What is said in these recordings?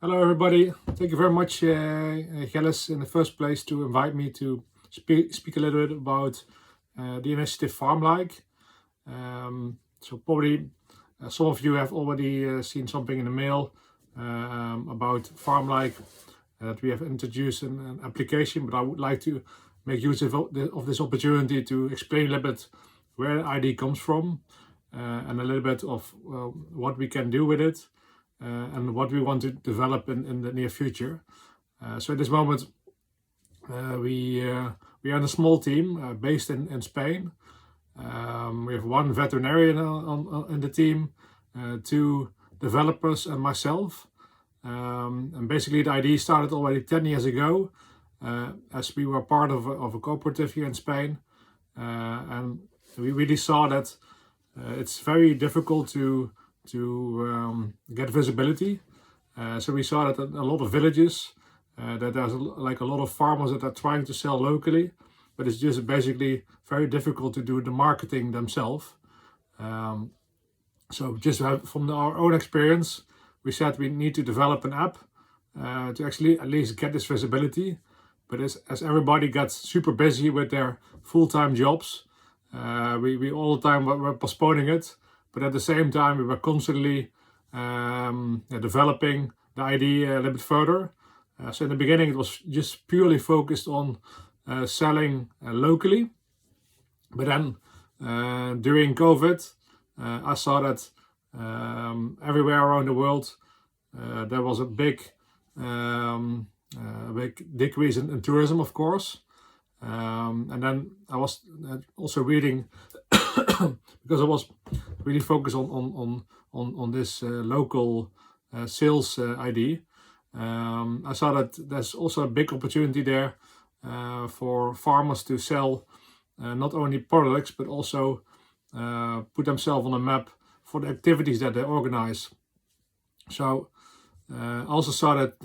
Hello, everybody. Thank you very much, Gilles, in the first place, to invite me to speak a little bit about the initiative Farmlike. So probably some of you have already seen something in the mail about Farmlike that we have introduced an application, but I would like to make use of this opportunity to explain a little bit where the ID comes from and a little bit of what we can do with it. And what we want to develop in the near future. So at this moment, we are in a small team based in Spain. We have one veterinarian in the team, two developers, and myself. And basically, the idea started already 10 years ago, as we were part of a cooperative here in Spain, and we really saw that it's very difficult to get visibility. So we saw that in a lot of villages that there's like a lot of farmers that are trying to sell locally, but it's just basically very difficult to do the marketing themselves. So just from our own experience, we said we need to develop an app to actually at least get this visibility. But as everybody gets super busy with their full-time jobs, we all the time were postponing it. But at the same time, we were constantly developing the idea a little bit further. So in the beginning, it was just purely focused on selling locally. But then during COVID, I saw that everywhere around the world, there was a big decrease in tourism, of course. And then I was also reading because I was really focused on this local sales ID. I saw that there's also a big opportunity there for farmers to sell not only products but also put themselves on a map for the activities that they organize. So I also saw that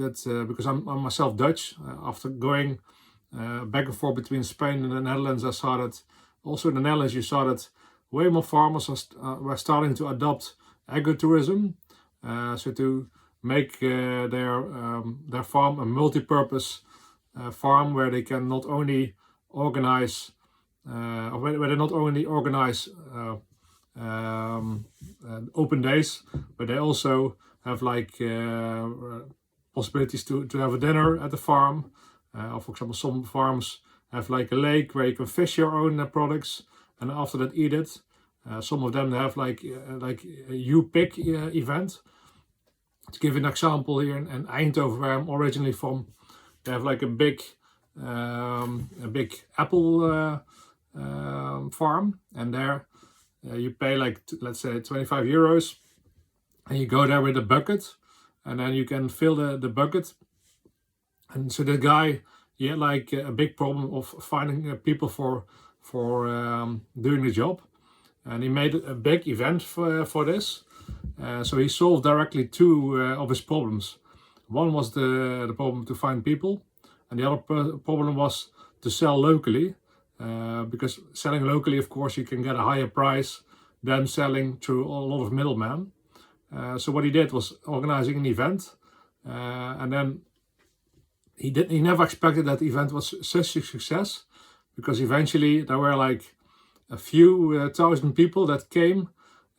because I'm myself Dutch, after going back and forth between Spain and the Netherlands, I saw that also in the Netherlands you saw that way more farmers were starting to adopt agritourism, so to make their farm a multi-purpose farm where they can not only organize, where they not only organize open days, but they also have like possibilities to have a dinner at the farm. Or for example, some farms have like a lake where you can fish your own products and after that eat it. Some of them have like a you pick event. To give an example, here in Eindhoven, where I'm originally from, they have like a big apple farm, and there you pay like let's say 25 euros, and you go there with a bucket, and then you can fill the bucket. And so the guy, he had like a big problem of finding people for doing the job, and he made a big event for this. So he solved directly two of his problems. One was the problem to find people, and the other problem was to sell locally, because selling locally, of course, you can get a higher price than selling through a lot of middlemen. So what he did was organizing an event, and then he never expected that the event was such a success, because eventually there were like a few thousand people that came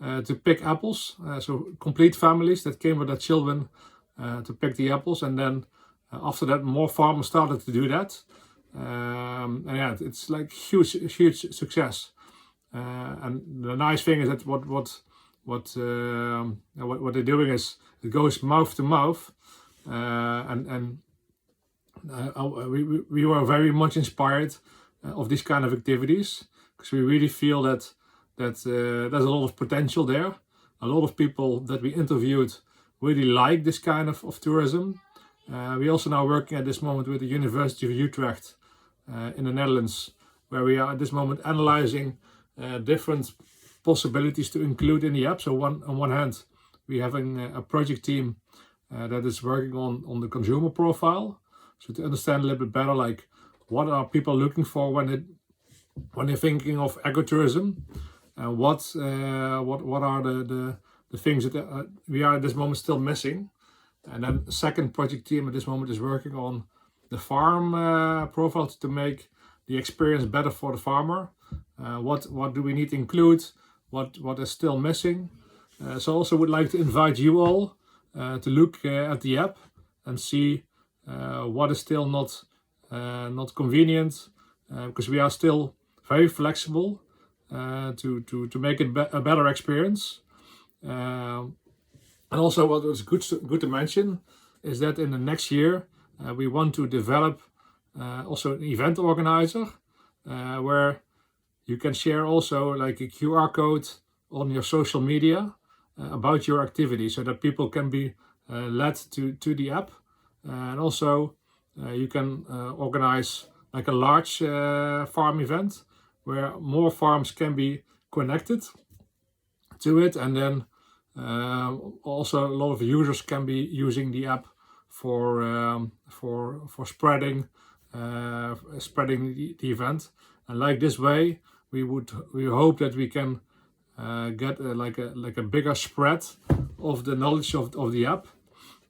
to pick apples. So complete families that came with their children to pick the apples, and then after that more farmers started to do that. And yeah, it's like huge success. And the nice thing is that what they're doing is it goes mouth to mouth, and we were very much inspired of these kind of activities, because we really feel that there's a lot of potential there. A lot of people that we interviewed really like this kind of tourism. We also now working at this moment with the University of Utrecht in the Netherlands, where we are at this moment analyzing different possibilities to include in the app. So on one hand, we having a project team that is working on the consumer profile, so to understand a little bit better, like what are people looking for when they're thinking of agritourism, and what are the things that we are at this moment still missing. And then the second project team at this moment is working on the farm profile to make the experience better for the farmer. What do we need to include? What is still missing? So I also would like to invite you all to look at the app and see what is still not convenient, because we are still very flexible to make it a better experience. And also, what is good to mention is that in the next year we want to develop also an event organizer where you can share also like a QR code on your social media about your activity, so that people can be led to the app. And also you can organize like a large farm event where more farms can be connected to it, and then also a lot of users can be using the app for spreading the event. And like this way we hope that we can get like a bigger spread of the knowledge of the app,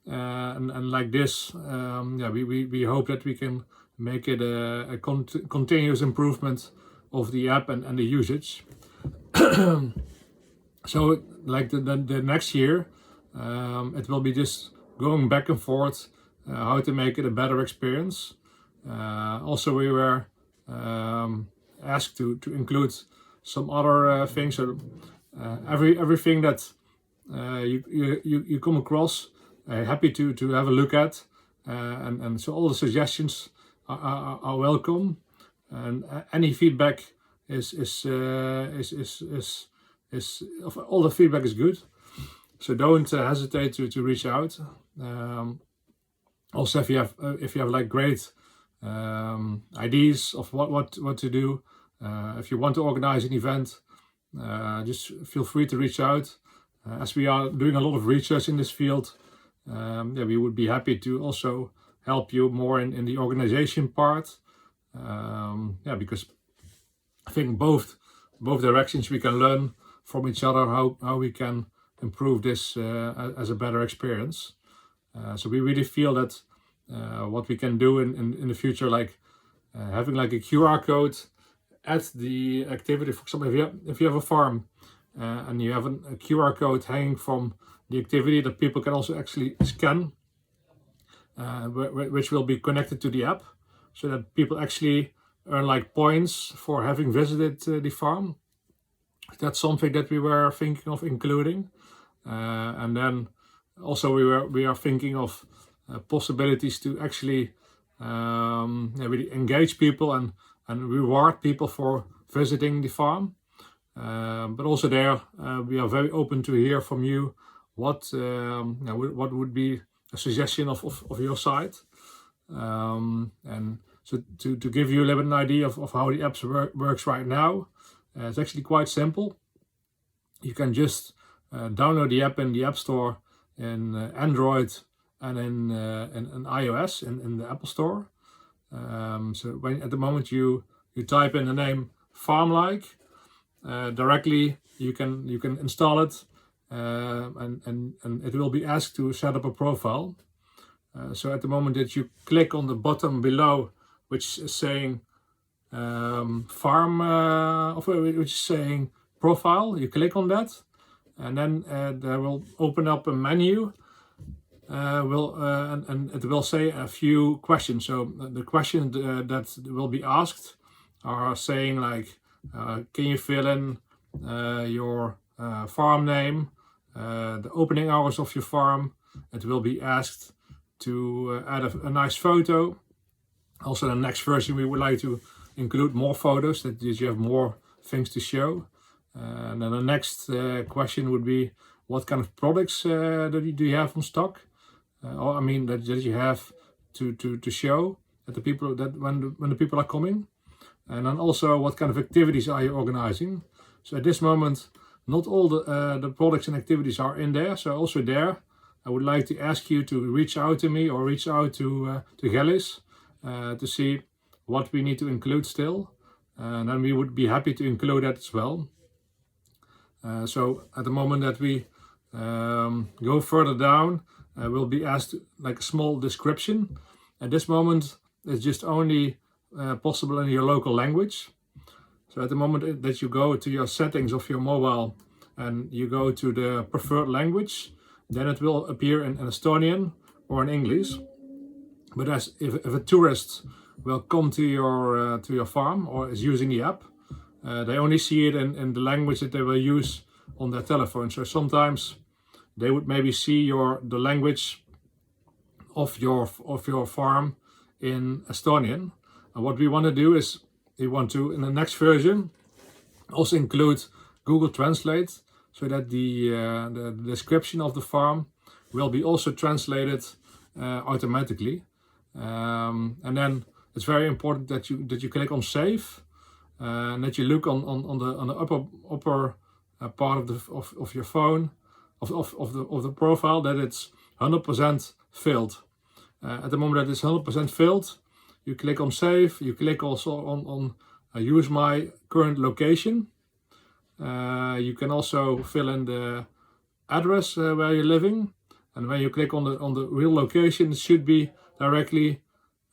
and like this we hope that we can make it a continuous improvement of the app and the usage. So like the next year it will be just going back and forth how to make it a better experience. Also we were asked to include some other things. So everything that you come across, happy to have a look at, and so all the suggestions are welcome, and any feedback is all the feedback is good. So don't hesitate to reach out. Also, if you have like great ideas of what to do, if you want to organize an event, just feel free to reach out. As we are doing a lot of research in this field, we would be happy to also help you more in the organization part. Because I think both directions we can learn from each other how we can improve this as a better experience. So we really feel that what we can do in the future, like having like a QR code at the activity. For example, if you have a farm and you have a QR code hanging from the activity that people can also actually scan, which will be connected to the app, so that people actually earn like points for having visited the farm. That's something that we were thinking of including. And then also we are thinking of possibilities to actually really engage people and reward people for visiting the farm. But also there we are very open to hear from you what would be a suggestion of your side. And so to give you a little bit an idea of how the app works right now, it's actually quite simple. You can just download the app in the App Store in Android and in iOS in the Apple Store. So when at the moment you type in the name Farmlike, directly you can install it, and it will be asked to set up a profile. So at the moment that you click on the button below, which is saying which is saying profile, you click on that, and then there will open up a menu. And it will say a few questions. So the questions that will be asked are saying like, can you fill in your farm name, the opening hours of your farm. It will be asked to add a nice photo. Also, the next version we would like to include more photos, that you have more things to show. And then the next question would be, what kind of products do you have on stock? Or I mean that you have to show that the people that when the people are coming. And then also, what kind of activities are you organizing? So at this moment, not all the products and activities are in there. So also there, I would like to ask you to reach out to me or reach out to Gellis to see what we need to include still. And then we would be happy to include that as well. So at the moment that we go further down, will be asked like a small description. At this moment, it's just only possible in your local language. So at the moment that you go to your settings of your mobile and you go to the preferred language, then it will appear in Estonian or in English. But if a tourist will come to your farm or is using the app, they only see it in the language that they will use on their telephone. So sometimes they would maybe see the language of your farm in Estonian. And what we want to do is we want to, in the next version, also include Google Translate, so that the description of the farm will be also translated automatically. And then it's very important that you click on save, and that you look on the upper part of your phone of the profile, that it's 100% filled. At the moment that it's 100% filled, you click on save. You click also on use my current location. You can also fill in the address where you're living, and when you click on the real location, it should be directly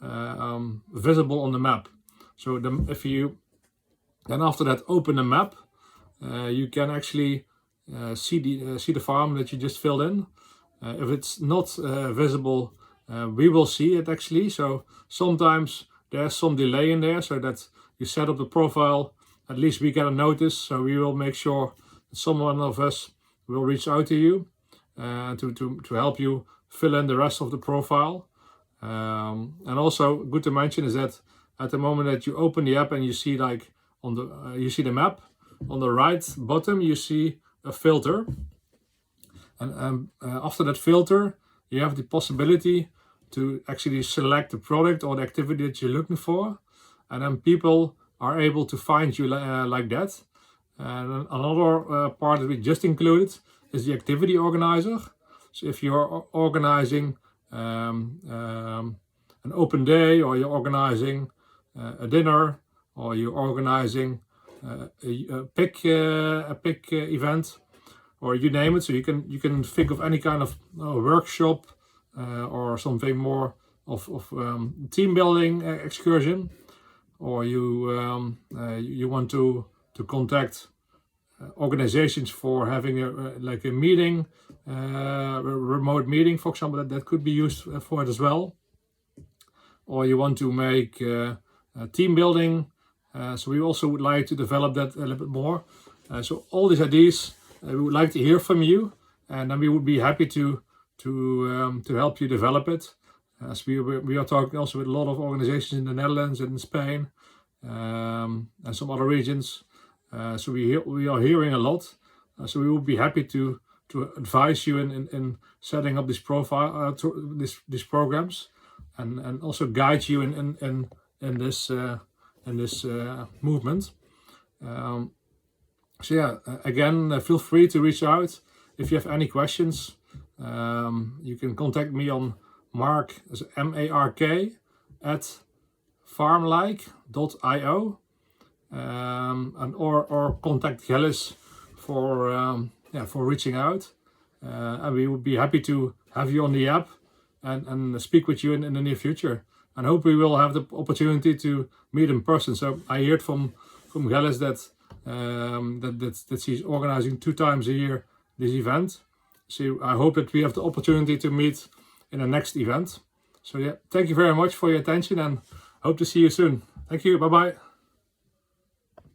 visible on the map. So if you then after that open the map, you can actually see the farm that you just filled in. If it's not visible, we will see it actually. So sometimes there's some delay in there, so that you set up the profile, at least we get a notice. So we will make sure that someone of us will reach out to you to help you fill in the rest of the profile. And also good to mention is that at the moment that you open the app and you see like you see the map, on the right bottom you see a filter, and after that filter you have the possibility to actually select the product or the activity that you're looking for, and then people are able to find you like that. And another part that we just included is the activity organizer. So if you're organizing an open day, or you're organizing a dinner, or you're organizing a pick event, or you name it, so you can think of any kind of workshop or something more of team building excursion, or you want to contact organizations for having a meeting, remote meeting, for example, that could be used for it as well. Or you want to make team building, so we also would like to develop that a little bit more. So all these ideas we would like to hear from you, and then we would be happy to help you develop it. As we are talking also with a lot of organizations in the Netherlands and in Spain, and some other regions. So we are hearing a lot. So we would be happy to advise you in setting up this profile, these programs, and also guide you in this movement. So yeah, again, feel free to reach out if you have any questions. You can contact me on Mark, MARK, at farmlike.io, and or contact Gilles for reaching out, and we would be happy to have you on the app and speak with you in the near future. And hope we will have the opportunity to meet in person. So I heard from Gilles that she's organizing 2 times a year this event. So I hope that we have the opportunity to meet in the next event. So yeah, thank you very much for your attention, and hope to see you soon. Thank you. Bye bye.